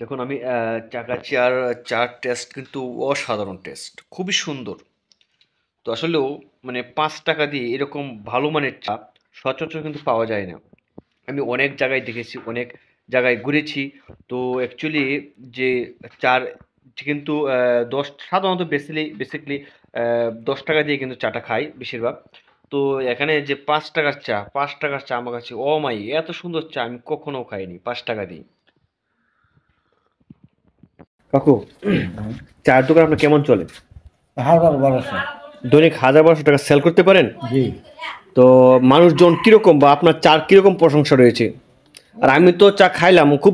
দেখুন আমি চাকাচিয়ার চা'র টেস্ট কিন্তু অসাধারণ টেস্ট। খুবই সুন্দর। তো আসলেও মানে ৳৫ দিয়ে এরকম ভালো মানের চা সচরাচর কিন্তু পাওয়া যায় না। আমি অনেক জায়গায় দেখেছি, অনেক জায়গায় ঘুরেছি। তো অ্যাকচুয়ালি যে চা'র কিন্তু ১০ সাধারণত বেসিক্যালি ৳১০ দিয়ে কিন্তু চাটা খাই বেশিরভাগ। তো এখানে যে ৳৫ র চা, ৳৫ র চা আমার কাছে অমায়িক। এত সুন্দর চা আমি কখনো খাইনি ৳৫ দিয়ে। কাকু, হুম। চায়ের দোকান আপনার কেমন চলে? ১,০০০-১২০০। দৈনিক ১,০০০-১,২০০ সেল করতে পারেন? জি। তো মানুষজন কিরকম বা আপনার চার কিরকম প্রশংসা রয়েছে? আর আমি তো চা খাইলাম, খুব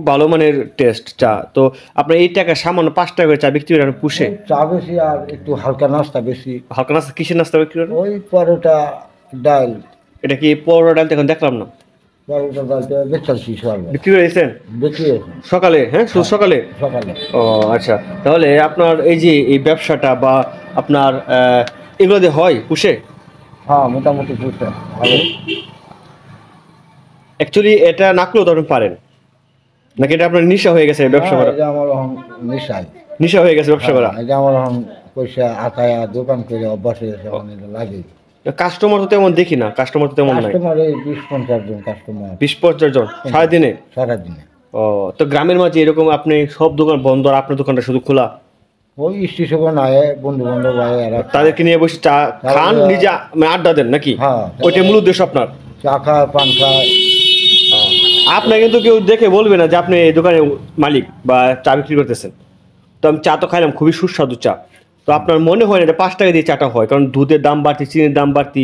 ভালো মানের টেস্ট চা। তো আপনার এই টাকা সামান্য ৳৫ করে চা বিক্রি করে আপনি পুষে? ওই চা বেশি আর একটু হালকা নাস্তা বেশি। হালকা নাস্তা কিসের নাস্তা বিক্রি করেন? ওই পরোটা, ডাল, এটা কি পরোটা ডাল তো এখন দেখলাম না। পরোটা ডালটা বেচাচ্ছি সকালে। বিক্রি করে দিয়েছেন? বেশি আছে। সকালে, হ্যাঁ? শুধু হ্যাঁ, সকালে? সকালে। ও আচ্ছা। তাহলে আপনার এই যে এই ব্যবসাটা বা আপনার এগুলো দিয়ে হয় পুষে? হ্যাঁ, মোটামুটি বুঝতে ভালো। অ্যাকচুয়ালি এটা না করলেও তো আপনি পারেন। নাকি এটা আপনার নেশা হয়ে গেছে না, ব্যবসা করা? এটা আমার এখন নেশাই। নেশা হয়ে গেছে ব্যবসা হ্যাঁ, করা? এটা আমার এখন পয়সা আতায়া দোকান করে অভ্যাস হয়ে গেছে, এখন এটা লাগে। কাস্টমার তো তেমন দেখি না, কাস্টমার তো তেমন নাই। কাস্টমার এই ২০-৫০ জন কাস্টমার ২০-৫০ জন সারাদিনে? সারাদিনে। ও, তো গ্রামের মাঝে এরকম আপনি সব দোকান বন্ধ আর আপনার দোকানটা শুধু খোলা? ওই স্টেশন আয়ে বন্ধু-বান্ধব আয়ে এরা তাদেরকে নিয়ে বসে চা খান, নিজে মানে আড্ডা দেন নাকি? হ্যাঁ, ওইটাই মূল উদ্দেশ্য আপনার? চা খায়, পান খায়। আপনার কিন্তু কেউ দেখে বলবে না যে আপনি এই দোকানের মালিক বা চা বিক্রি করতেছেন। তো আমি চা তো খাইলাম, খুবই সুস্বাদু চা। তো আপনার মনে হয় না যে ৳৫ দিয়ে চাটা হয়? কারণ দুধের দাম বাড়তি, চিনির দাম বাড়তি।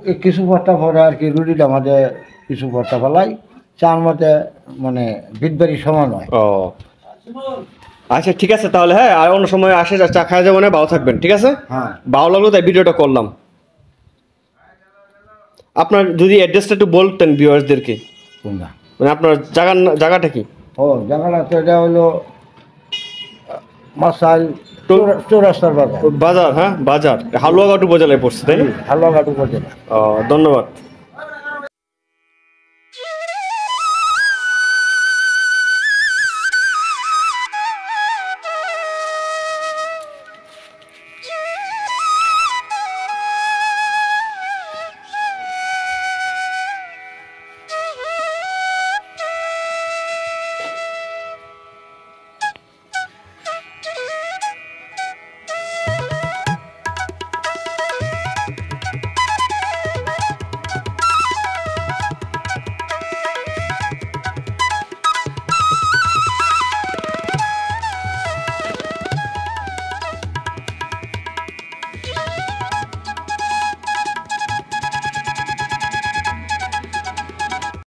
এই কিছু ভর্তা পরে আর কি রুটিটা আমাদের কিছু ভর্তা ফেলাই চার মধ্যে মানে বিদবাড়ি সমান হয়। ও আচ্ছা, ঠিক আছে তাহলে। হ্যাঁ, আর অন্য সময় আসে চা খাওয়া যাবে না। ভালো থাকবেন, ঠিক আছে? হ্যাঁ, ভালো লাগলো তাই ভিডিওটা করলাম। আপনার যদি অ্যাড্রেসটা একটু বলতেন ভিউয়ার্সদেরকে। কোনটা? মানে আপনার জায়গাটা কি? ও জায়গাটা তো এটা হলো মাসাইল তো- চৌরাস্তার বাজার। বাজার, হ্যাঁ বাজার হালুয়াঘাট উপজেলায় পড়ছে তাই না? হালুয়াঘাট উপজেলা। ধন্যবাদ।